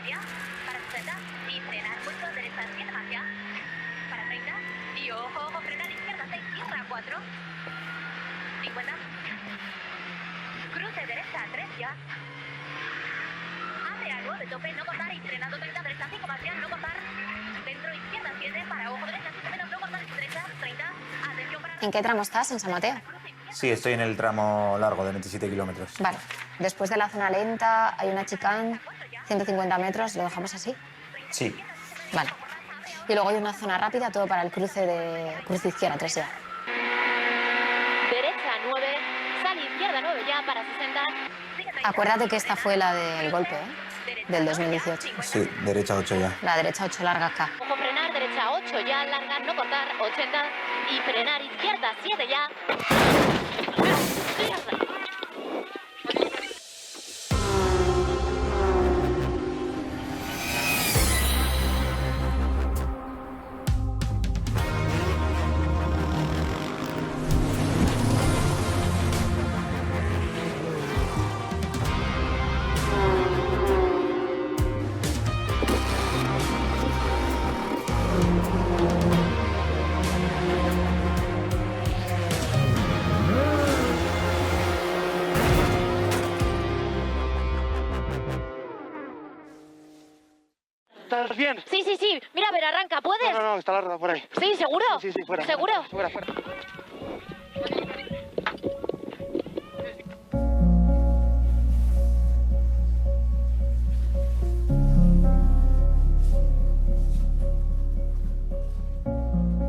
media, para 60 y frenar mucho, derecha 7 hacia, para 30 y ojo, frenar izquierda 6, tierra 4, 50, cruce derecha 3 ya, abre a 9, tope, no cortar y frenando 30, derecha 5 más ya, no cortar, dentro izquierda 7, para ojo derecha 5 menos, no cortar, derecha 30, atención para... ¿En qué tramo estás? ¿En San Mateo? Sí, estoy en el tramo largo de 27 kilómetros. Vale. Después de la zona lenta hay una chicane, 150 metros, ¿lo dejamos así? Sí. Vale. Y luego hay una zona rápida, todo para el cruce izquierda, 3 ya. Derecha 9, sale izquierda 9 ya, para 60. Acuérdate que esta fue la del golpe, ¿eh? Del 2018. Sí, derecha 8 ya. La derecha 8 larga acá. Ojo, frenar, derecha 8 ya, largar, no cortar, 80. Y frenar, izquierda 7 ya. ¿Estás bien? Sí, sí, sí. Mira, a ver, arranca, ¿puedes? No, está larga por ahí. Sí, ¿seguro? Sí, fuera. ¿Seguro? Fuera.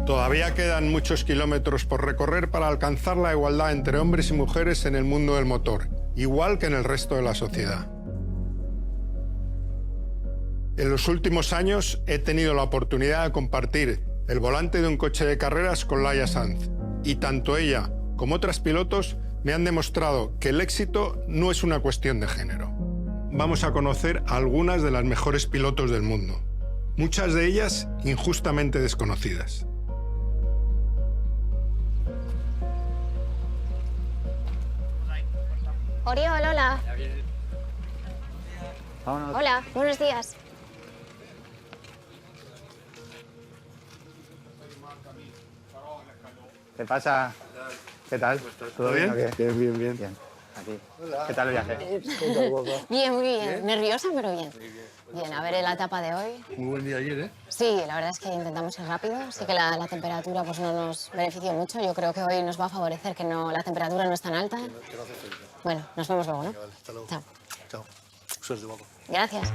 Todavía quedan muchos kilómetros por recorrer para alcanzar la igualdad entre hombres y mujeres en el mundo del motor, igual que en el resto de la sociedad. En los últimos años he tenido la oportunidad de compartir el volante de un coche de carreras con Laia Sanz, y tanto ella como otras pilotos me han demostrado que el éxito no es una cuestión de género. Vamos a conocer a algunas de las mejores pilotos del mundo, muchas de ellas injustamente desconocidas. Oriol, hola. Vámonos. Hola, buenos días. ¿Qué pasa? ¿Qué tal? ¿Todo bien o qué? Bien. Bien. Aquí. ¿Qué tal el viaje? Bien, muy bien. Nerviosa, pero bien. Bien, a ver la etapa de hoy. Muy buen día ayer, ¿eh? Sí, la verdad es que intentamos ir rápido. Sí que la temperatura pues, no nos beneficia mucho. Yo creo que hoy nos va a favorecer que la temperatura no es tan alta. Bueno, nos vemos luego, ¿no? Vale, hasta luego. Chao. Chao. Suerte, guapo. Gracias.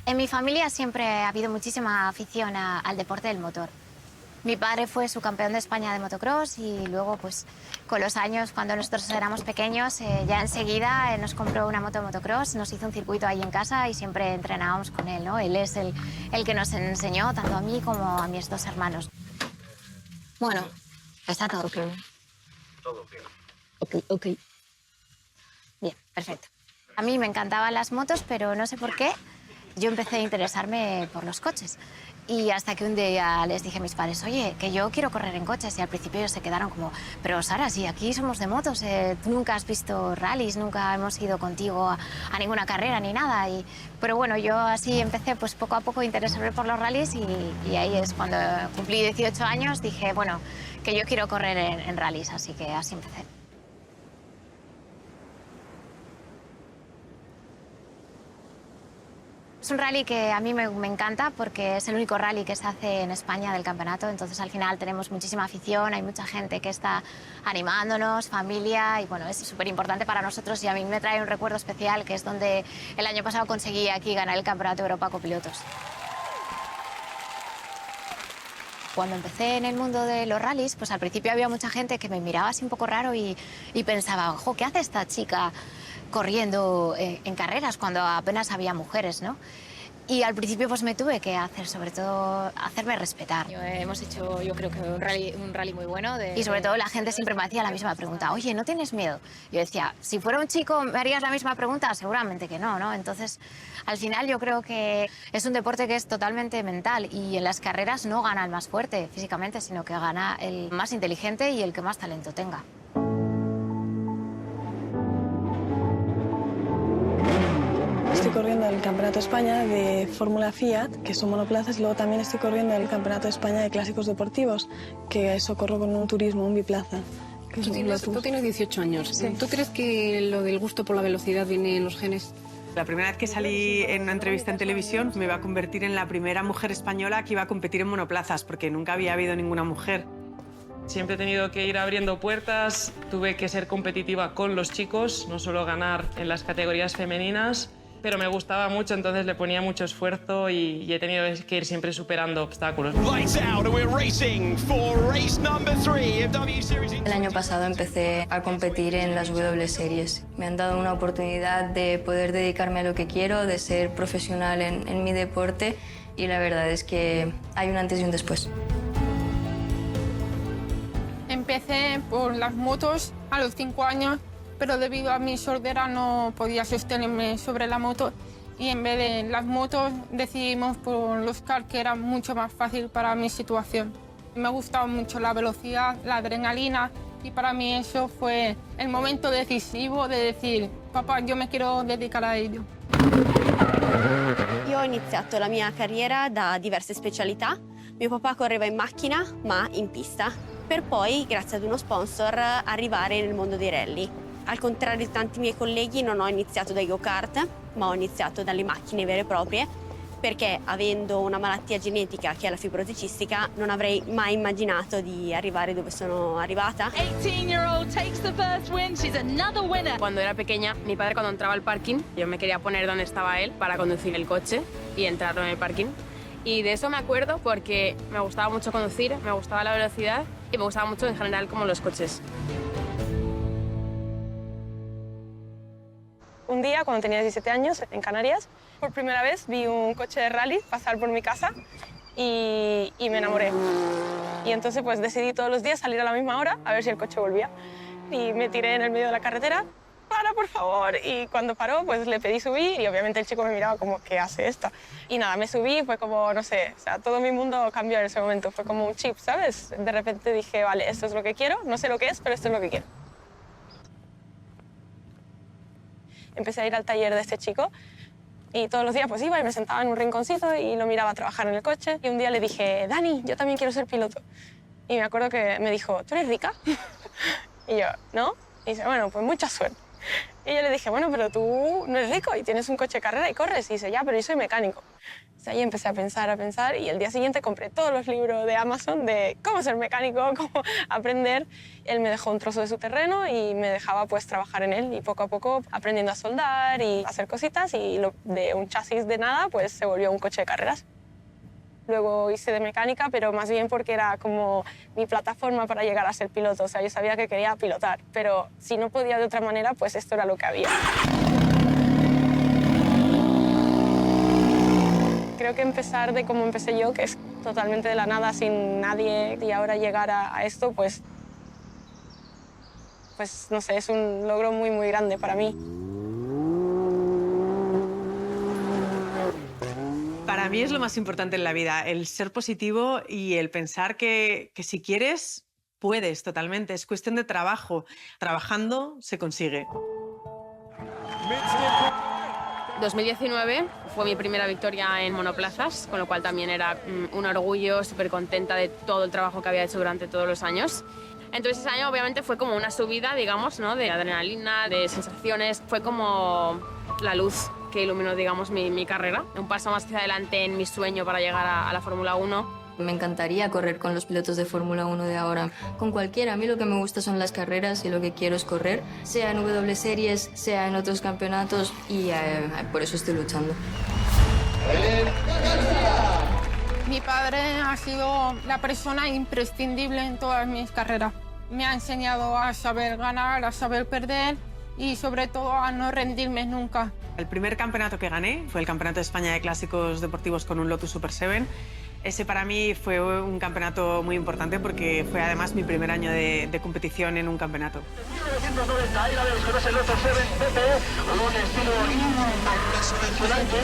En mi familia siempre ha habido muchísima afición al deporte del motor. Mi padre fue subcampeón de España de motocross y luego, pues, con los años, cuando nosotros éramos pequeños, ya enseguida nos compró una moto de motocross, nos hizo un circuito ahí en casa y siempre entrenábamos con él, ¿no? Él es el que nos enseñó tanto a mí como a mis dos hermanos. Bueno, está todo claro. Todo bien. Ok. Bien, perfecto. A mí me encantaban las motos, pero no sé por qué yo empecé a interesarme por los coches. Y hasta que un día les dije a mis padres, oye, que yo quiero correr en coches. Y al principio ellos se quedaron como, pero Sara, si aquí somos de motos, tú nunca has visto rallies, nunca hemos ido contigo a ninguna carrera ni nada. Pero bueno, yo así empecé pues poco a poco a interesarme por los rallies y ahí es cuando cumplí 18 años, dije, bueno, que yo quiero correr en rallies, así que así empecé. Es un rally que a mí me encanta porque es el único rally que se hace en España del campeonato, entonces al final tenemos muchísima afición, hay mucha gente que está animándonos, familia, y bueno, es súper importante para nosotros y a mí me trae un recuerdo especial, que es donde el año pasado conseguí aquí ganar el Campeonato de Europa Copilotos. Cuando empecé en el mundo de los rallies, pues al principio había mucha gente que me miraba así un poco raro y pensaba, ojo, ¿qué hace esta chica corriendo en carreras cuando apenas había mujeres, ¿no? Y al principio pues me tuve que hacer, sobre todo, hacerme respetar. Hemos hecho, yo creo que un rally muy bueno. Y sobre todo la gente siempre me hacía la misma pregunta. Oye, ¿no tienes miedo? Yo decía, si fuera un chico, ¿me harías la misma pregunta? Seguramente que no, ¿no? Entonces, al final yo creo que es un deporte que es totalmente mental y en las carreras no gana el más fuerte físicamente, sino que gana el más inteligente y el que más talento tenga. Estoy corriendo el Campeonato de España de Fórmula Fiat, que son monoplazas, y luego también estoy corriendo el Campeonato de España de Clásicos Deportivos, que eso corro con un turismo, un biplaza. Tú tienes 18 años. Sí. ¿Tú crees que lo del gusto por la velocidad viene en los genes? La primera vez que salí en una entrevista en televisión me iba a convertir en la primera mujer española que iba a competir en monoplazas, porque nunca había habido ninguna mujer. Siempre he tenido que ir abriendo puertas, tuve que ser competitiva con los chicos, no solo ganar en las categorías femeninas, pero me gustaba mucho, entonces le ponía mucho esfuerzo y he tenido que ir siempre superando obstáculos. El año pasado empecé a competir en las W Series. Me han dado una oportunidad de poder dedicarme a lo que quiero, de ser profesional en mi deporte, y la verdad es que hay un antes y un después. Empecé por las motos a los 5 años, pero debido a mi sordera no podía sostenerme sobre la moto y en vez de las motos decidimos por los karts, que era mucho más fácil para mi situación. Me gustaba mucho la velocidad, la adrenalina, y para mí eso fue el momento decisivo de decir, papà, io mi quiero dedicar a ello. Io ho iniziato la mia carriera da diverse specialità. Mio papà correva in macchina, ma in pista, per poi, grazie ad uno sponsor, arrivare nel mondo dei rally. Al contrario di tanti miei colleghi non ho iniziato dai go-kart, ma ho iniziato dalle macchine vere e proprie, perché avendo una malattia genetica che è la fibrosi cistica non avrei mai immaginato di arrivare dove sono arrivata. 18-year-old takes the first win. She's another winner. Cuando era pequeña, mi padre cuando entraba al parking, yo me quería poner donde estaba él para conducir el coche y entrar en el parking. Y de eso me acuerdo porque me gustaba mucho conducir, me gustaba la velocidad y me gustaba mucho en general como los coches. Un día, cuando tenía 17 años, en Canarias, por primera vez vi un coche de rally pasar por mi casa y me enamoré. Y entonces pues decidí todos los días salir a la misma hora a ver si el coche volvía. Y me tiré en el medio de la carretera, ¡para, por favor! Y cuando paró, pues le pedí subir y obviamente el chico me miraba como, ¿qué hace esto? Y nada, me subí, fue como, no sé, o sea, todo mi mundo cambió en ese momento. Fue como un chip, ¿sabes? De repente dije, vale, esto es lo que quiero, no sé lo que es, pero esto es lo que quiero. Empecé a ir al taller de este chico y todos los días pues iba y me sentaba en un rinconcito y lo miraba trabajar en el coche. Y un día le dije, Dani, yo también quiero ser piloto. Y me acuerdo que me dijo, ¿tú eres rica? Y yo, ¿no? Y dice, bueno, pues mucha suerte. Y yo le dije, bueno, pero tú no eres rico y tienes un coche de carrera y corres. Y dice, ya, pero yo soy mecánico. Entonces ahí empecé a pensar y el día siguiente compré todos los libros de Amazon de cómo ser mecánico, cómo aprender. Él me dejó un trozo de su terreno y me dejaba pues trabajar en él y poco a poco aprendiendo a soldar y hacer cositas y de un chasis de nada pues se volvió un coche de carreras. Luego hice de mecánica, pero más bien porque era como mi plataforma para llegar a ser piloto. O sea, yo sabía que quería pilotar, pero si no podía de otra manera, pues esto era lo que había. Creo que empezar de como empecé yo, que es totalmente de la nada, sin nadie, y ahora llegar a esto, pues no sé, es un logro muy, muy grande para mí. Para mí es lo más importante en la vida, el ser positivo y el pensar que si quieres, puedes totalmente. Es cuestión de trabajo. Trabajando se consigue. 2019 fue mi primera victoria en monoplazas, con lo cual también era un orgullo, súper contenta de todo el trabajo que había hecho durante todos los años. Entonces ese año obviamente fue como una subida, digamos, ¿no? De adrenalina, de sensaciones. Fue como la luz que iluminó, digamos, mi carrera. Un paso más hacia adelante en mi sueño para llegar a la Fórmula 1. Me encantaría correr con los pilotos de Fórmula 1 de ahora, con cualquiera. A mí lo que me gusta son las carreras y lo que quiero es correr, sea en W Series, sea en otros campeonatos, y por eso estoy luchando. Mi padre ha sido la persona imprescindible en todas mis carreras. Me ha enseñado a saber ganar, a saber perder y sobre todo a no rendirme nunca. El primer campeonato que gané fue el Campeonato de España de Clásicos Deportivos con un Lotus Super 7. Ese para mí fue un campeonato muy importante porque fue además mi primer año de competición en un campeonato. 1990, ahí la vemos con ese Lotus 7 TT, un estilo impresionante.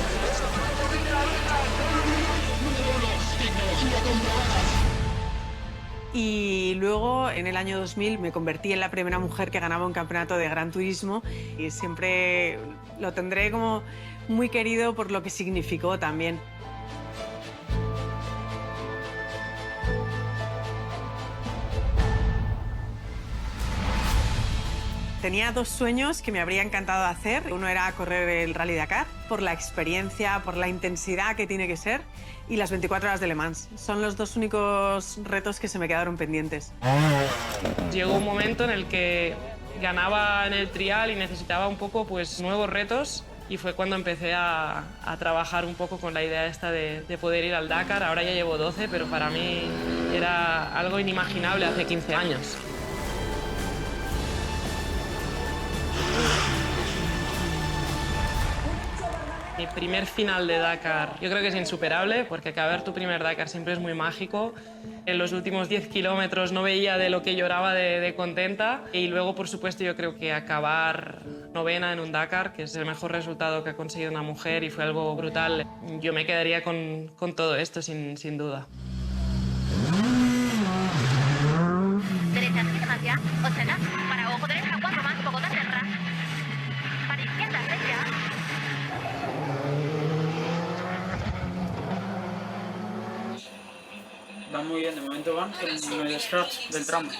Y luego, en el año 2000, me convertí en la primera mujer que ganaba un campeonato de Gran Turismo y siempre lo tendré como muy querido por lo que significó también. Tenía dos sueños que me habría encantado hacer. Uno era correr el Rally Dakar, por la experiencia, por la intensidad que tiene que ser, y las 24 horas de Le Mans. Son los dos únicos retos que se me quedaron pendientes. Llegó un momento en el que ganaba en el trial y necesitaba un poco pues, nuevos retos, y fue cuando empecé a trabajar un poco con la idea esta de poder ir al Dakar. Ahora ya llevo 12, pero para mí era algo inimaginable hace 15 años. Mi primer final de Dakar yo creo que es insuperable, porque acabar tu primer Dakar siempre es muy mágico. En los últimos 10 kilómetros no veía de lo que lloraba de contenta, y luego, por supuesto, yo creo que acabar novena en un Dakar, que es el mejor resultado que ha conseguido una mujer y fue algo brutal. Yo me quedaría con todo esto sin duda. Derecha, hacia 80, para ojo derecha, 4 más, Bogotá, Terra. Para izquierda, derecha. Van muy bien, de momento van con el scratch del tramo.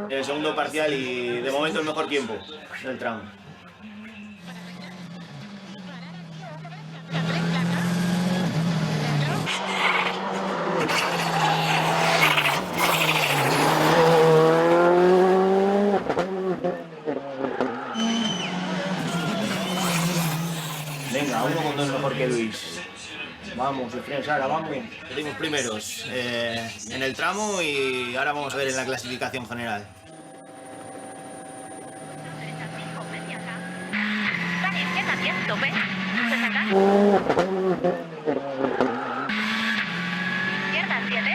El segundo parcial y de momento el mejor tiempo del tramo. Venga, 1,2 mejor que Luis. Vamos, Efraín Sara, vamos. Salimos primeros en el tramo y ahora vamos a ver en la clasificación general. Para izquierda, 10, tope. 60. Izquierda, 7,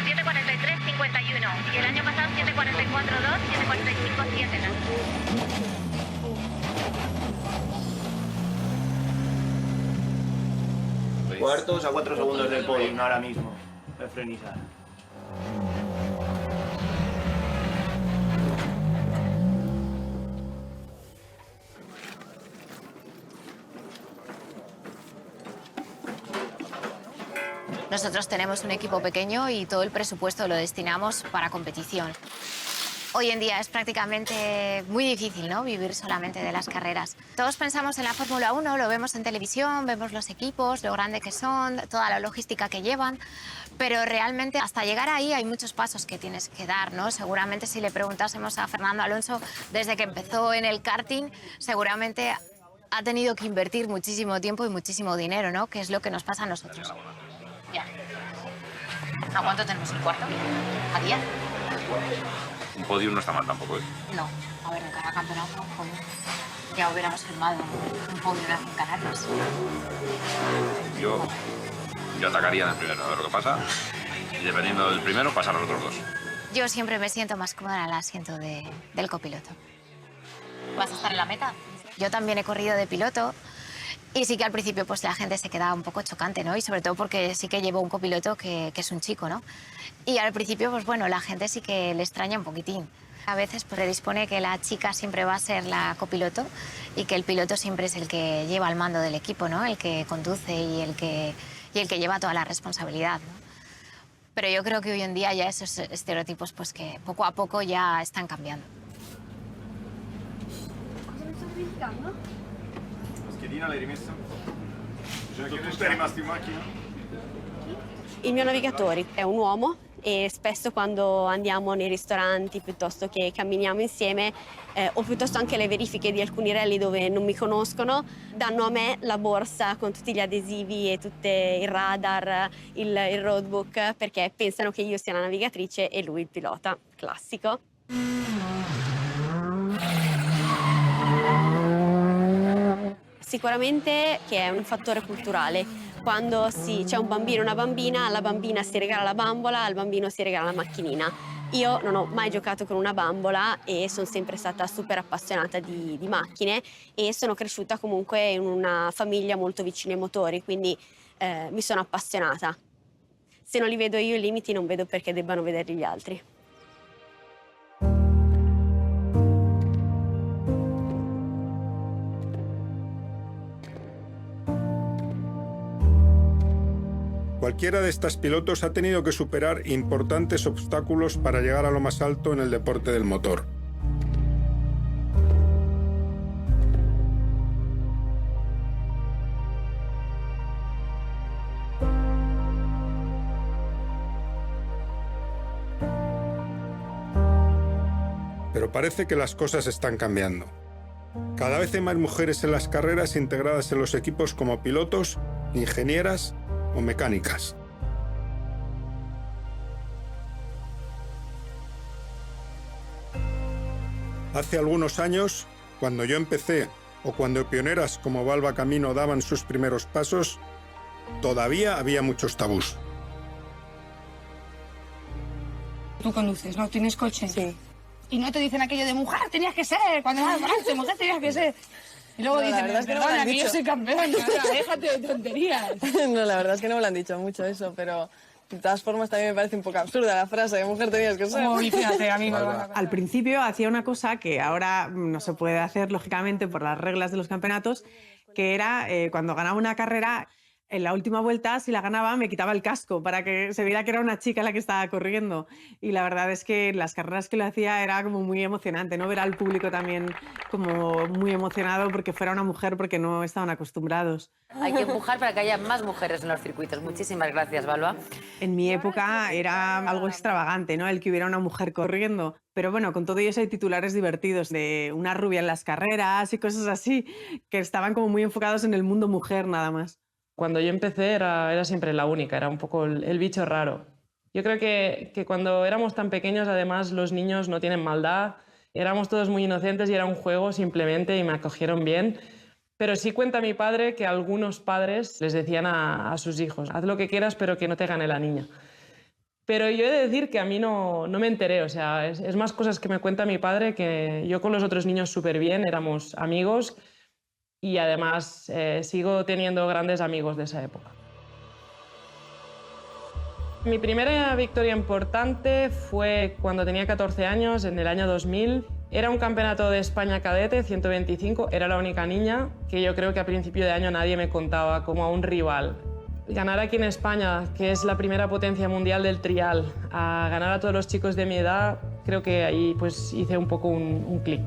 7.43, 51. Y el año pasado 7.44, 2, 7.45, 7. Cuartos a 4 segundos del podium ahora mismo. Efraín Sara. Nosotros tenemos un equipo pequeño y todo el presupuesto lo destinamos para competición. Hoy en día es prácticamente muy difícil, ¿no?, vivir solamente de las carreras. Todos pensamos en la Fórmula 1, lo vemos en televisión, vemos los equipos, lo grande que son, toda la logística que llevan, pero realmente hasta llegar ahí hay muchos pasos que tienes que dar, ¿no? Seguramente si le preguntásemos a Fernando Alonso desde que empezó en el karting, seguramente ha tenido que invertir muchísimo tiempo y muchísimo dinero, ¿no?, que es lo que nos pasa a nosotros. Ya. ¿A cuánto tenemos el cuarto? ¿A 10? Un podium no está mal tampoco, ¿eh? No, a ver, de cada campeonato, joder, ya hubiéramos firmado un podium en Canarias. Yo atacaría en el primero, a ver lo que pasa, y dependiendo del primero, pasar a los otros dos. Yo siempre me siento más cómoda en el asiento del copiloto. ¿Vas a estar en la meta? Yo también he corrido de piloto y sí que al principio pues la gente se quedaba un poco chocante, ¿no? Y sobre todo porque sí que llevo un copiloto que es un chico, ¿no? Y al principio, pues bueno, la gente sí que le extraña un poquitín. A veces pues, predispone que la chica siempre va a ser la copiloto y que el piloto siempre es el que lleva el mando del equipo, ¿no? El que conduce y el que lleva toda la responsabilidad, ¿no? Pero yo creo que hoy en día ya esos estereotipos pues que poco a poco ya están cambiando. Il mio navigatore è un uomo e spesso quando andiamo nei ristoranti piuttosto che camminiamo insieme o piuttosto anche le verifiche di alcuni rally dove non mi conoscono, danno a me la borsa con tutti gli adesivi e tutti il radar, il roadbook, perché pensano che io sia la navigatrice e lui il pilota. Classico. Sicuramente che è un fattore culturale. Quando c'è un bambino e una bambina, alla bambina si regala la bambola, al bambino si regala la macchinina. Io non ho mai giocato con una bambola e sono sempre stata super appassionata di macchine e sono cresciuta comunque in una famiglia molto vicina ai motori, quindi mi sono appassionata. Se non li vedo io i limiti, non vedo perché debbano vederli gli altri. Cualquiera de estas pilotos ha tenido que superar importantes obstáculos para llegar a lo más alto en el deporte del motor. Pero parece que las cosas están cambiando. Cada vez hay más mujeres en las carreras integradas en los equipos como pilotos, ingenieras o mecánicas. Hace algunos años, cuando yo empecé o cuando pioneras como Balba Camino daban sus primeros pasos, todavía había muchos tabús. Tú conduces, ¿no? ¿Tienes coche? Sí. Y no te dicen aquello de mujer tenías que ser, cuando vas volante, mujer tenías que ser. Y luego dicen, la verdad es que no me lo han que yo dicho. soy campeona, déjate de tonterías. No, la verdad es que no me lo han dicho mucho eso, pero de todas formas también me parece un poco absurda la frase de mujer tenías que ser. Uy, fíjate, a mí me lo van a... Al principio hacía una cosa que ahora no se puede hacer, lógicamente, por las reglas de los campeonatos, que era cuando ganaba una carrera, en la última vuelta, si la ganaba, me quitaba el casco para que se viera que era una chica la que estaba corriendo. Y la verdad es que las carreras que lo hacía era como muy emocionante, ¿no? Ver al público también como muy emocionado porque fuera una mujer, porque no estaban acostumbrados. Hay que empujar para que haya más mujeres en los circuitos. Muchísimas gracias, Balba. En mi época era algo extravagante, ¿no? El que hubiera una mujer corriendo. Pero bueno, con todo ello hay titulares divertidos de una rubia en las carreras y cosas así, que estaban como muy enfocados en el mundo mujer nada más. Cuando yo empecé era siempre la única, era un poco el bicho raro. Yo creo que cuando éramos tan pequeños, además, los niños no tienen maldad, éramos todos muy inocentes y era un juego simplemente y me acogieron bien. Pero sí cuenta mi padre que algunos padres les decían a sus hijos, haz lo que quieras pero que no te gane la niña. Pero yo he de decir que a mí no me enteré, o sea, es más cosas que me cuenta mi padre, que yo con los otros niños súper bien, éramos amigos. Y además sigo teniendo grandes amigos de esa época. Mi primera victoria importante fue cuando tenía 14 años, en el año 2000. Era un campeonato de España cadete, 125. Era la única niña que yo creo que a principio de año nadie me contaba como a un rival. Ganar aquí en España, que es la primera potencia mundial del trial, a ganar a todos los chicos de mi edad, creo que ahí pues hice un poco un clic.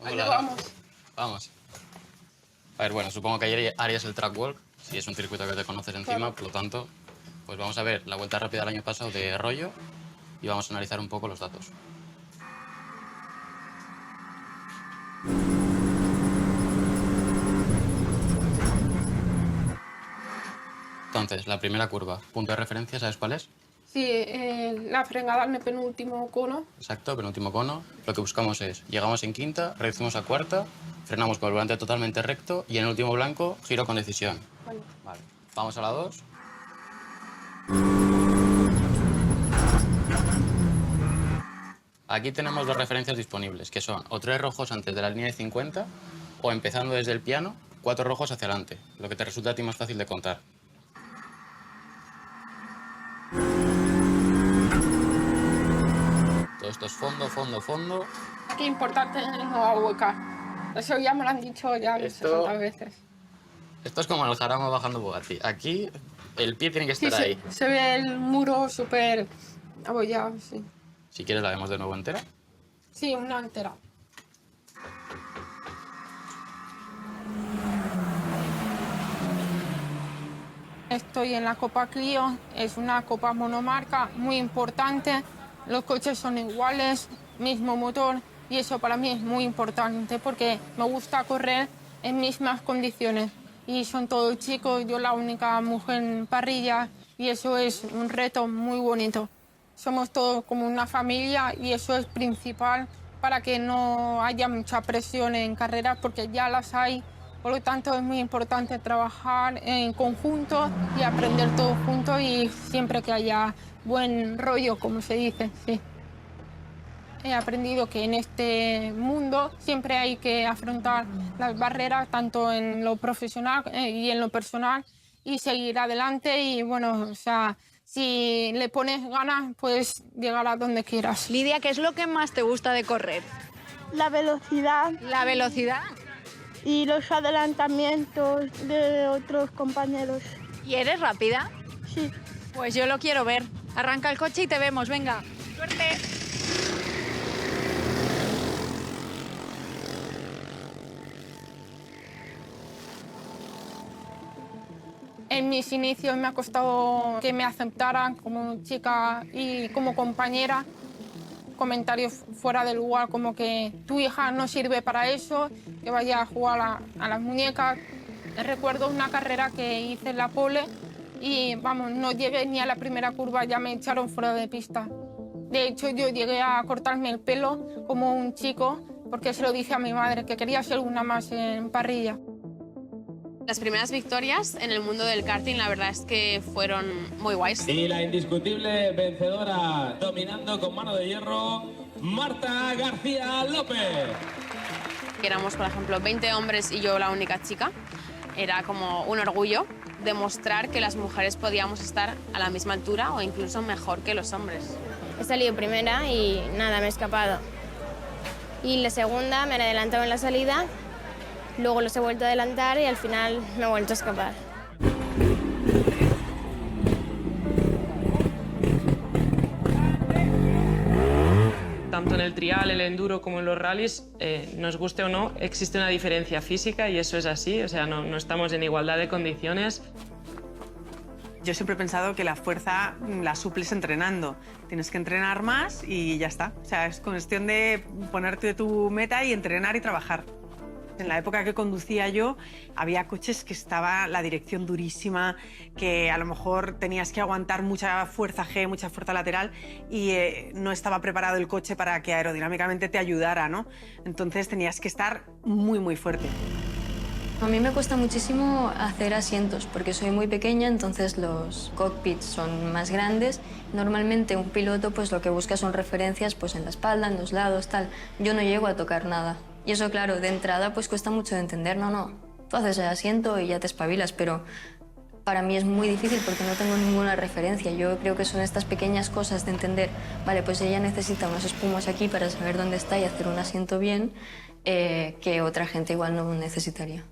Hola. Vamos. Vamos. A ver, bueno, supongo que ayer harías el track walk, si es un circuito que te conoces encima, claro. Por lo tanto, pues vamos a ver la vuelta rápida del año pasado de Rollo y vamos a analizar un poco los datos. Entonces, la primera curva, punto de referencia, ¿sabes cuál es? Sí, la frenada en el penúltimo cono. Exacto, penúltimo cono. Lo que buscamos es, llegamos en quinta, reducimos a cuarta, frenamos con el volante totalmente recto y en el último blanco, giro con decisión. Vale. Vamos a la 2. Aquí tenemos dos referencias disponibles, que son o 3 rojos antes de la línea de 50 o empezando desde el piano, 4 rojos hacia adelante, lo que te resulta a ti más fácil de contar. Todo esto es fondo, fondo, fondo. Qué importante es no huecar. Eso ya me lo han dicho ya 60 veces. Esto es como el Jarama bajando Bugatti. Aquí el pie tiene que estar ahí. Se ve el muro súper abollado, sí. Si quieres la vemos de nuevo entera. Sí, una entera. Estoy en la Copa Clio, es una copa monomarca muy importante. Los coches son iguales, mismo motor, y eso para mí es muy importante porque me gusta correr en mismas condiciones. Y son todos chicos, yo la única mujer en parrilla, y eso es un reto muy bonito. Somos todos como una familia y eso es principal para que no haya mucha presión en carreras porque ya las hay. Por lo tanto, es muy importante trabajar en conjunto y aprender todos juntos y siempre que haya buen rollo, como se dice, sí. He aprendido que en este mundo siempre hay que afrontar las barreras, tanto en lo profesional y en lo personal, y seguir adelante. Y bueno, o sea, si le pones ganas, puedes llegar a donde quieras. Lidia, ¿qué es lo que más te gusta de correr? La velocidad. ¿La velocidad? Y los adelantamientos de otros compañeros. ¿Y eres rápida? Sí. Pues yo lo quiero ver. Arranca el coche y te vemos, venga. ¡Suerte! En mis inicios me ha costado que me aceptaran como chica y como compañera. Comentarios fuera de lugar como que tu hija no sirve para eso, que vaya a jugar a las muñecas. Recuerdo una carrera que hice en la pole y vamos, no llegué ni a la primera curva, ya me echaron fuera de pista. De hecho, yo llegué a cortarme el pelo como un chico porque se lo dije a mi madre, que quería ser una más en parrilla. Las primeras victorias en el mundo del karting, la verdad es que fueron muy guays. Y la indiscutible vencedora, dominando con mano de hierro, Marta García López. Éramos, por ejemplo, 20 hombres y yo la única chica. Era como un orgullo demostrar que las mujeres podíamos estar a la misma altura o incluso mejor que los hombres. He salido primera y nada, me he escapado. Y la segunda me han adelantado en la salida. Luego los he vuelto a adelantar y al final me he vuelto a escapar. Tanto en el trial, el enduro como en los rallies, nos guste o no, existe una diferencia física y eso es así, o sea, no estamos en igualdad de condiciones. Yo siempre he pensado que la fuerza la suples entrenando. Tienes que entrenar más y ya está. O sea, es cuestión de ponerte tu meta y entrenar y trabajar. En la época que conducía yo, había coches que estaba la dirección durísima, que a lo mejor tenías que aguantar mucha fuerza G, mucha fuerza lateral y no estaba preparado el coche para que aerodinámicamente te ayudara, ¿no? Entonces tenías que estar muy, muy fuerte. A mí me cuesta muchísimo hacer asientos porque soy muy pequeña, entonces los cockpits son más grandes. Normalmente un piloto pues lo que busca son referencias pues en la espalda, en los lados, tal. Yo no llego a tocar nada. Y eso, claro, de entrada pues cuesta mucho de entender. No, tú haces el asiento y ya te espabilas, pero para mí es muy difícil porque no tengo ninguna referencia. Yo creo que son estas pequeñas cosas de entender, vale, pues ella necesita unas espumas aquí para saber dónde está y hacer un asiento bien, que otra gente igual no necesitaría.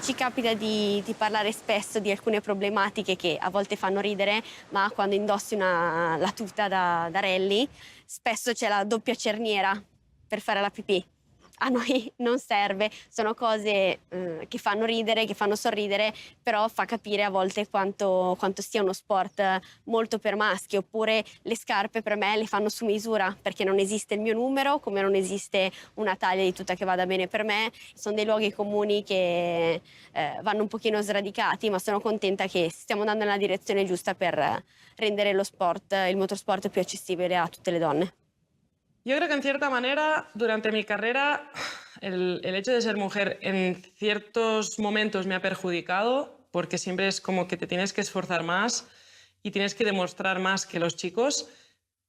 Ci capita di parlare spesso di alcune problematiche che a volte fanno ridere, ma quando indossi la tuta da rally, spesso c'è la doppia cerniera per fare la pipì. A noi non serve, sono cose che fanno ridere, che fanno sorridere, però fa capire a volte quanto sia uno sport molto per maschi, oppure le scarpe per me le fanno su misura, perché non esiste il mio numero, come non esiste una taglia di tuta che vada bene per me. Sono dei luoghi comuni che vanno un pochino sradicati, ma sono contenta che stiamo andando nella direzione giusta per rendere lo sport, il motorsport più accessibile a tutte le donne. Yo creo que en cierta manera, durante mi carrera, el hecho de ser mujer en ciertos momentos me ha perjudicado porque siempre es como que te tienes que esforzar más y tienes que demostrar más que los chicos,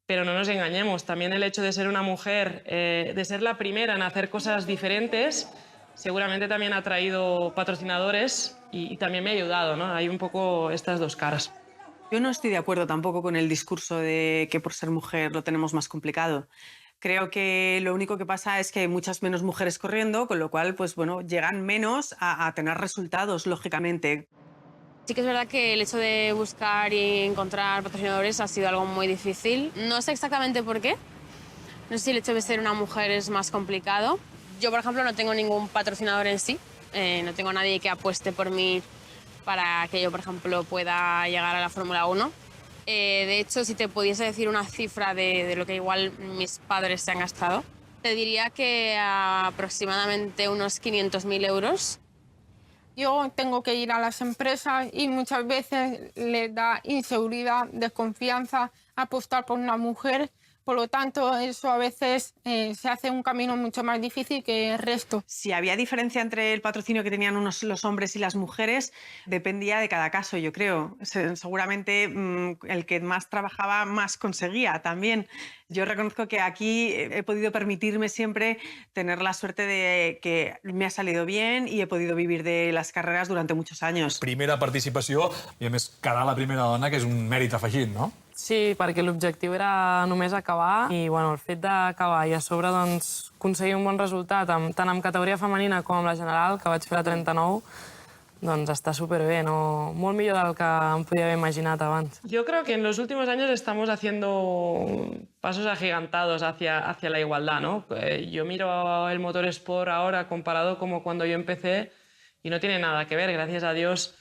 pero no nos engañemos, también el hecho de ser una mujer, de ser la primera en hacer cosas diferentes, seguramente también ha traído patrocinadores y también me ha ayudado, ¿no? Hay un poco estas dos caras. Yo no estoy de acuerdo tampoco con el discurso de que por ser mujer lo tenemos más complicado. Creo que lo único que pasa es que hay muchas menos mujeres corriendo, con lo cual, pues bueno, llegan menos a tener resultados, lógicamente. Sí que es verdad que el hecho de buscar y encontrar patrocinadores ha sido algo muy difícil. No sé exactamente por qué. No sé si el hecho de ser una mujer es más complicado. Yo, por ejemplo, no tengo ningún patrocinador en sí. No tengo nadie que apueste por mí para que yo, por ejemplo, pueda llegar a la Fórmula 1. De hecho, si te pudiese decir una cifra de lo que igual mis padres se han gastado, te diría que aproximadamente unos 500.000 euros. Yo tengo que ir a las empresas y muchas veces les da inseguridad, desconfianza apostar por una mujer. Por lo tanto, eso a veces se hace un camino mucho más difícil que el resto. Si había diferencia entre el patrocinio que tenían los hombres y las mujeres, dependía de cada caso, yo creo. Seguramente el que más trabajaba, más conseguía también. Yo reconozco que aquí he podido permitirme siempre tener la suerte de que me ha salido bien y he podido vivir de las carreras durante muchos años. Primera participació i, a més, quedar la primera dona, que és un mèrit afegit, no? Sí, perquè l'objectiu era només acabar i bueno, el fet d'acabar i a sobre doncs, aconseguir un bon resultat tant en categoria femenina com en la general, que vaig fer a 39, doncs està superbé, no? Molt millor del que em podia haver imaginat abans. Yo creo que en los últimos años estamos haciendo pasos agigantados hacia la igualdad, ¿no? Yo miro el motorsport ahora comparado como cuando yo empecé y no tiene nada que ver, gracias a Dios.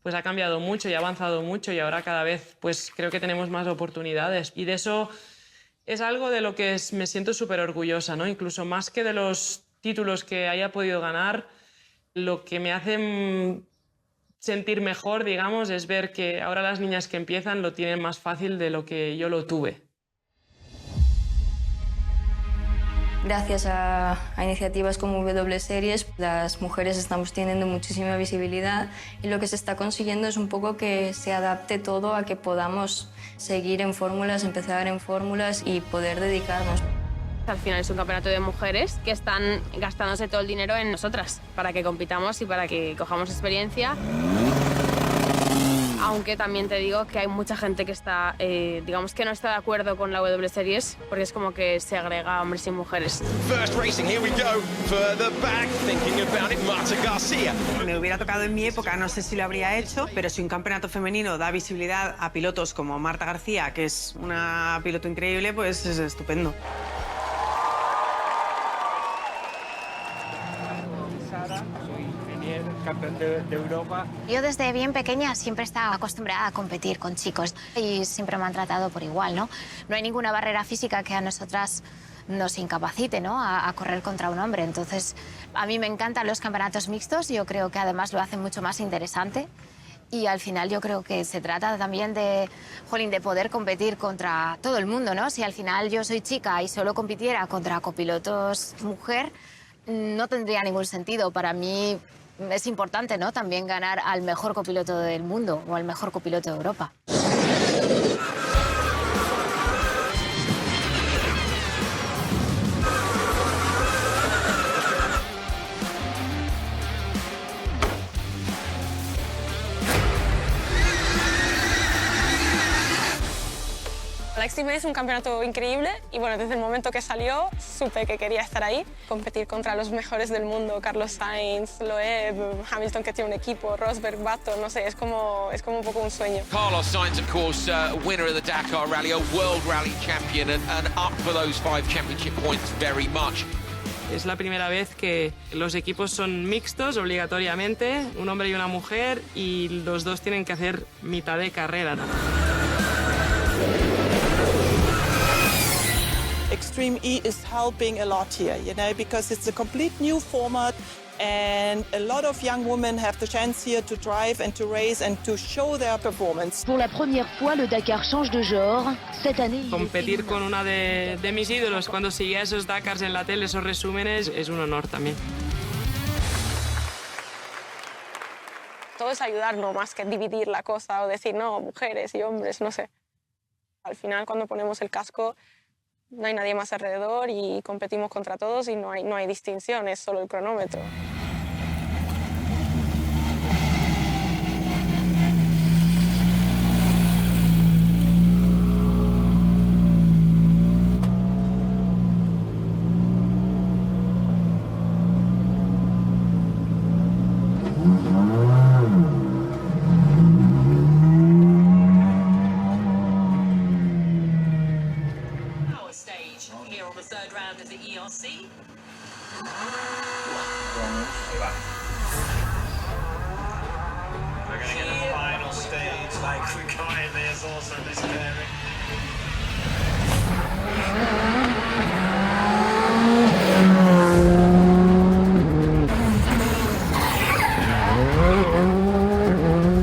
Pues ha cambiado mucho y ha avanzado mucho y ahora cada vez pues creo que tenemos más oportunidades y de eso es algo de lo que me siento súper orgullosa, ¿no? Incluso más que de los títulos que haya podido ganar, lo que me hace sentir mejor, digamos, es ver que ahora las niñas que empiezan lo tienen más fácil de lo que yo lo tuve. Gracias a iniciativas como W Series, las mujeres estamos teniendo muchísima visibilidad y lo que se está consiguiendo es un poco que se adapte todo a que podamos seguir en fórmulas, empezar en fórmulas y poder dedicarnos. Al final es un campeonato de mujeres que están gastándose todo el dinero en nosotras para que compitamos y para que cojamos experiencia. Aunque también te digo que hay mucha gente que está, digamos que no está de acuerdo con la W Series porque es como que se agrega hombres y mujeres. First racing, here we go. Further back, thinking about it, Marta García. Me hubiera tocado en mi época, no sé si lo habría hecho, pero si un campeonato femenino da visibilidad a pilotos como Marta García, que es una piloto increíble, pues es estupendo. Campeón de Europa. Yo desde bien pequeña siempre he estado acostumbrada a competir con chicos y siempre me han tratado por igual, ¿no? No hay ninguna barrera física que a nosotras nos incapacite, ¿no? a correr contra un hombre. Entonces, a mí me encantan los campeonatos mixtos, yo creo que además lo hacen mucho más interesante y al final yo creo que se trata también de, jolín, de poder competir contra todo el mundo, ¿no? Si al final yo soy chica y solo compitiera contra copilotos mujer, no tendría ningún sentido. Para mí es importante, ¿no? También ganar al mejor copiloto del mundo o al mejor copiloto de Europa. La Extreme es un campeonato increíble y bueno, desde el momento que salió supe que quería estar ahí, competir contra los mejores del mundo, Carlos Sainz, Loeb, Hamilton que tiene un equipo, Rosberg, Button, no sé, es como un poco un sueño. Carlos Sainz, of course, winner of the Dakar Rally, a World Rally champion and up for those 5 championship points very much. Es la primera vez que los equipos son mixtos obligatoriamente, un hombre y una mujer, y los dos tienen que hacer mitad de carrera, ¿no? Extreme E is helping a lot here, you know, because it's a complete new format and a lot of young women have the chance here to drive and to race and to show their performance. Pour la première fois, le Dakar change de genre. Cette année, Competir con una de mis ídolos cuando seguía esos Dakars en la tele, esos resúmenes, es un honor también. todo es ayudar, no más que dividir la cosa o decir, no, mujeres y hombres, no sé. Al final, cuando ponemos el casco, no hay nadie más alrededor y competimos contra todos y no hay distinción, es solo el cronómetro.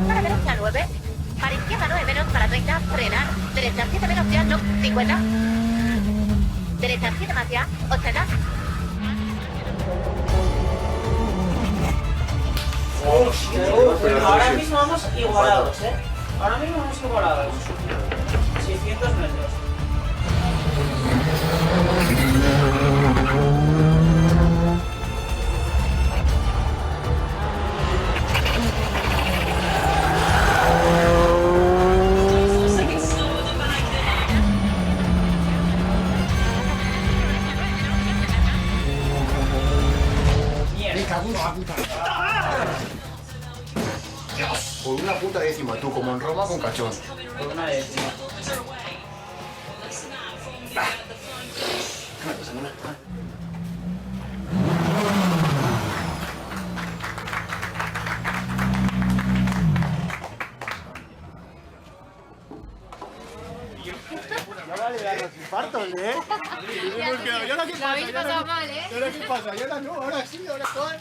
Para velocidad 9, para izquierda 9 menos, para 30, frenar, derecha 7 menos ya, no, 50, derecha 7 más ya, 80. Ahora mismo vamos igualados, ¿eh? Ahora mismo vamos igualados. 600 metros. Por una puta décima, tú, como en Roma con Cachón. Por una décima. No vale dar los infartos, ¿eh? ¿Y ahora qué pasa? ¿Y ahora qué pasa? ¿Y ahora no? ¿Ahora sí? ¿Ahora cuál?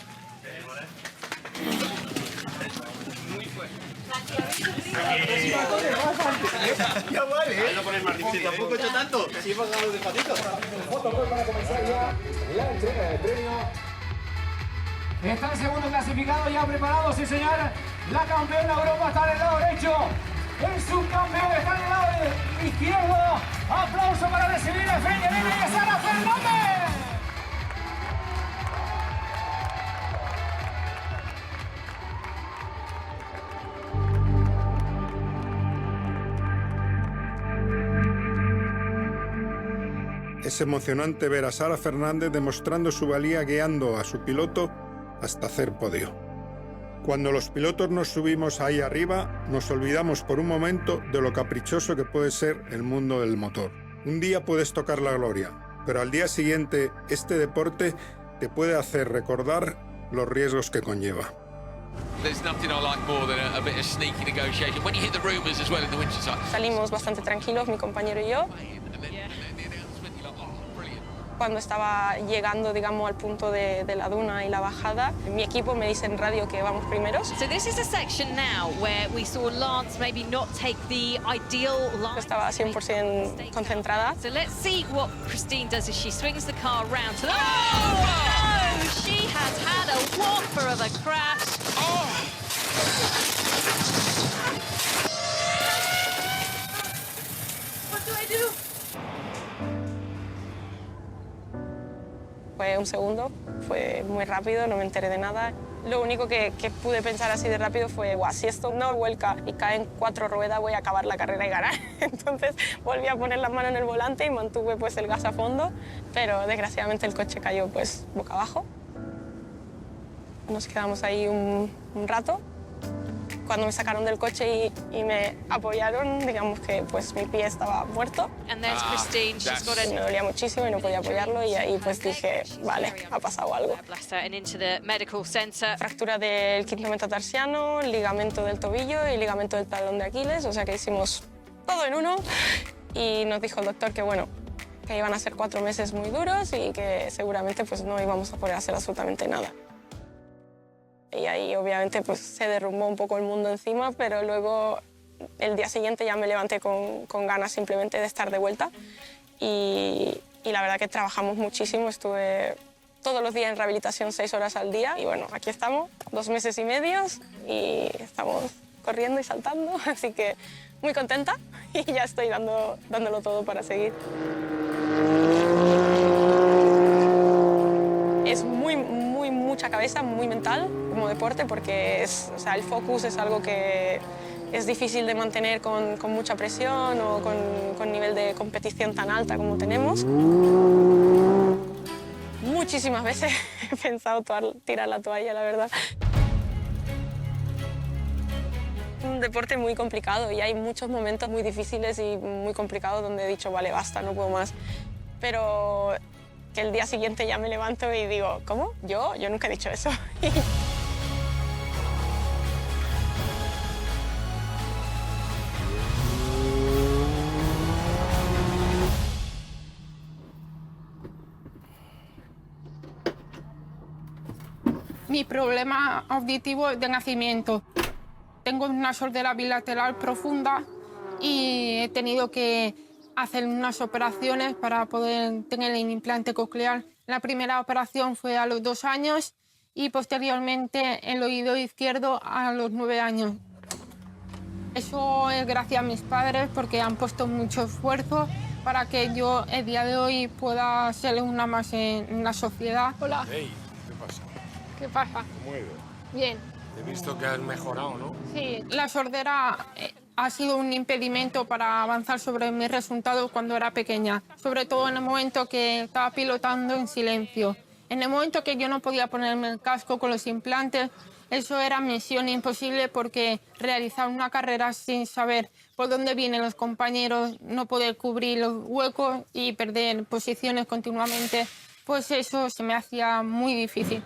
Ya vale, ¿eh? No pones más difícil, tampoco he hecho tanto. Sí, hemos dado despacito. Para comenzar ya la entrega de premio. Está el segundo clasificado ya preparado, sí señor. La campeona Europa está en el lado derecho. El subcampeón está en el lado izquierdo. Aplauso para recibir a Feña y a Sara Fernández. Es emocionante ver a Sara Fernández demostrando su valía guiando a su piloto hasta hacer podio. Cuando los pilotos nos subimos ahí arriba, nos olvidamos por un momento de lo caprichoso que puede ser el mundo del motor. Un día puedes tocar la gloria, pero al día siguiente este deporte te puede hacer recordar los riesgos que conlleva. Salimos bastante tranquilos, mi compañero y yo. Cuando estaba llegando, digamos, al punto de la duna y la bajada, mi equipo me dice en radio que vamos primeros. So this is a section now where we saw Lance maybe not take the ideal line. Estaba 100% concentrada. So let's see what Christine does as she swings the car around. Oh no! She has had a whopper of a crash. What do I do? Fue un segundo, fue muy rápido, no me enteré de nada. Lo único que pude pensar así de rápido fue, guau, si esto no vuelca y cae en 4 ruedas, voy a acabar la carrera y ganar. Entonces volví a poner la mano en el volante y mantuve pues el gas a fondo, pero desgraciadamente el coche cayó pues boca abajo. Nos quedamos ahí un rato. Cuando me sacaron del coche y me apoyaron, digamos que pues mi pie estaba muerto. And there's Christine. She's got Me dolía muchísimo y no podía apoyarlo y ahí pues dije, vale, ha pasado algo. And into the medical center. Fractura del quinto metatarsiano, ligamento del tobillo y ligamento del talón de Aquiles, o sea que hicimos todo en uno y nos dijo el doctor que bueno, que iban a ser 4 meses muy duros y que seguramente pues no íbamos a poder hacer absolutamente nada. Y ahí obviamente pues se derrumbó un poco el mundo encima, pero luego el día siguiente ya me levanté con ganas simplemente de estar de vuelta y la verdad que trabajamos muchísimo, estuve todos los días en rehabilitación 6 horas al día. Y bueno, aquí estamos, 2 meses y medio y estamos corriendo y saltando, así que muy contenta y ya estoy dándolo todo para seguir. Es mucha cabeza, muy mental como deporte, porque el focus es algo que es difícil de mantener con mucha presión o con nivel de competición tan alta como tenemos. Muchísimas veces he pensado tirar la toalla, la verdad. Un deporte muy complicado y hay muchos momentos muy difíciles y muy complicados donde he dicho, vale, basta, no puedo más. Pero que el día siguiente ya me levanto y digo, ¿cómo? Yo nunca he dicho eso. Mi problema auditivo es de nacimiento. Tengo una sordera bilateral profunda y he tenido que hacer unas operaciones para poder tener el implante coclear. La primera operación fue a los 2 años y posteriormente el oído izquierdo a los 9 años. Eso es gracias a mis padres porque han puesto mucho esfuerzo para que yo el día de hoy pueda ser una más en la sociedad. Hola. Hey, ¿qué pasa? ¿Qué pasa? Muy bien. Bien. He visto que has mejorado, ¿no? Sí, la sordera ha sido un impedimento para avanzar sobre mis resultados cuando era pequeña, sobre todo en el momento que estaba pilotando en silencio. En el momento que yo no podía ponerme el casco con los implantes, eso era misión imposible porque realizar una carrera sin saber por dónde vienen los compañeros, no poder cubrir los huecos y perder posiciones continuamente, pues eso se me hacía muy difícil.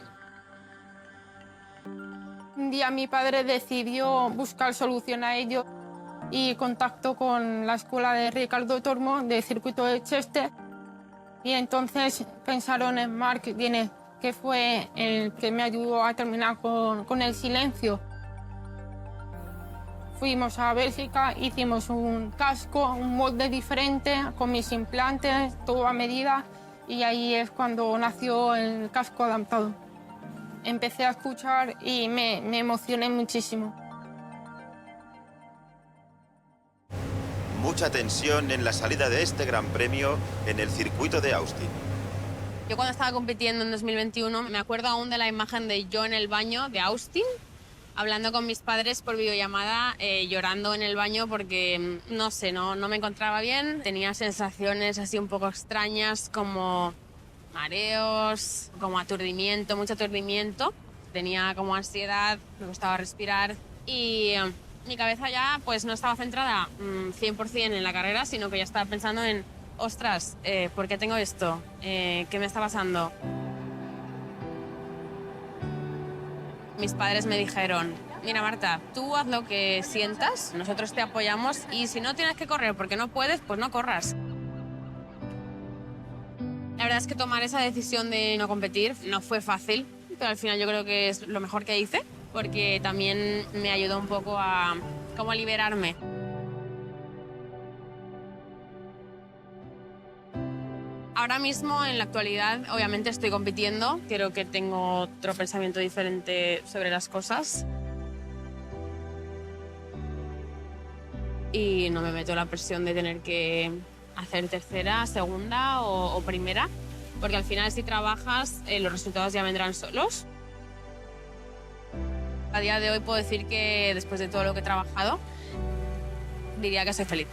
Un día mi padre decidió buscar solución a ello y contactó con la escuela de Ricardo Tormo del circuito de Cheste y entonces pensaron en Marc Dienes, que fue el que me ayudó a terminar con el silencio. Fuimos a Bélgica, hicimos un casco, un molde diferente con mis implantes, todo a medida y ahí es cuando nació el casco adaptado. Empecé a escuchar y me emocioné muchísimo. Mucha tensión en la salida de este Gran Premio en el circuito de Austin. Yo cuando estaba compitiendo en 2021 me acuerdo aún de la imagen de yo en el baño de Austin, hablando con mis padres por videollamada, llorando en el baño porque, no sé, no me encontraba bien. Tenía sensaciones así un poco extrañas como mareos, como aturdimiento, mucho aturdimiento. Tenía como ansiedad, me costaba respirar y mi cabeza ya pues no estaba centrada 100% en la carrera, sino que ya estaba pensando en, ostras, ¿por qué tengo esto? ¿Qué me está pasando? Mis padres me dijeron, mira Marta, tú haz lo que sientas, nosotros te apoyamos y si no tienes que correr porque no puedes, pues no corras. La verdad es que tomar esa decisión de no competir no fue fácil, pero al final yo creo que es lo mejor que hice, porque también me ayudó un poco a como liberarme. Ahora mismo, en la actualidad, obviamente estoy compitiendo. Creo que tengo otro pensamiento diferente sobre las cosas. Y no me meto la presión de tener que hacer tercera, segunda o primera, porque al final si trabajas los resultados ya vendrán solos. A día de hoy puedo decir que después de todo lo que he trabajado, diría que soy feliz.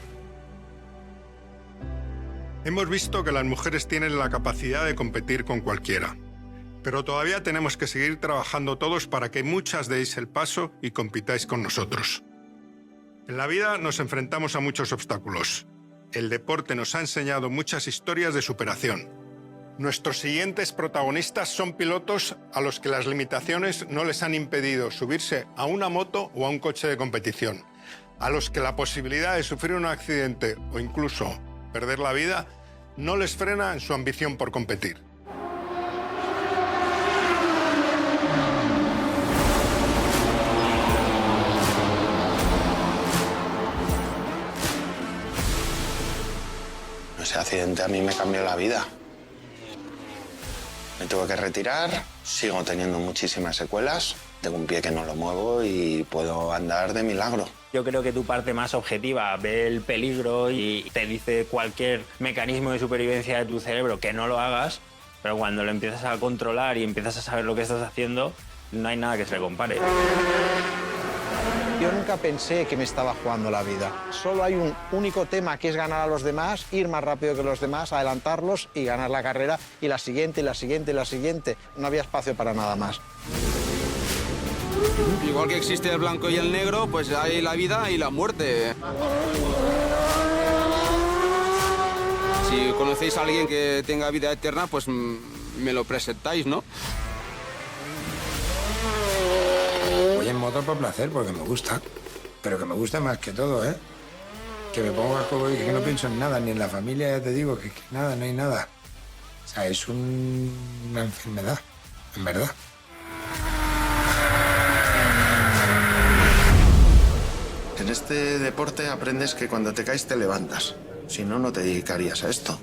Hemos visto que las mujeres tienen la capacidad de competir con cualquiera, pero todavía tenemos que seguir trabajando todos para que muchas deis el paso y compitáis con nosotros. En la vida nos enfrentamos a muchos obstáculos. El deporte nos ha enseñado muchas historias de superación. Nuestros siguientes protagonistas son pilotos a los que las limitaciones no les han impedido subirse a una moto o a un coche de competición, a los que la posibilidad de sufrir un accidente o incluso perder la vida no les frena en su ambición por competir. Ese accidente a mí me cambió la vida. Me tuve que retirar, sigo teniendo muchísimas secuelas, tengo un pie que no lo muevo y puedo andar de milagro. Yo creo que tu parte más objetiva ve el peligro y te dice cualquier mecanismo de supervivencia de tu cerebro que no lo hagas, pero cuando lo empiezas a controlar y empiezas a saber lo que estás haciendo, no hay nada que se le compare. Yo nunca pensé que me estaba jugando la vida. Solo hay un único tema, que es ganar a los demás, ir más rápido que los demás, adelantarlos y ganar la carrera, y la siguiente, y la siguiente, y la siguiente. No había espacio para nada más. Igual que existe el blanco y el negro, pues hay la vida y la muerte. Si conocéis a alguien que tenga vida eterna, pues me lo presentáis, ¿no? Voy en moto por placer, porque me gusta. Pero que me gusta más que todo, ¿eh? Que me pongo a juego y que no pienso en nada, ni en la familia, ya te digo, que nada, no hay nada. O sea, es una enfermedad, en verdad. En este deporte aprendes que cuando te caes te levantas. Si no, no te dedicarías a esto.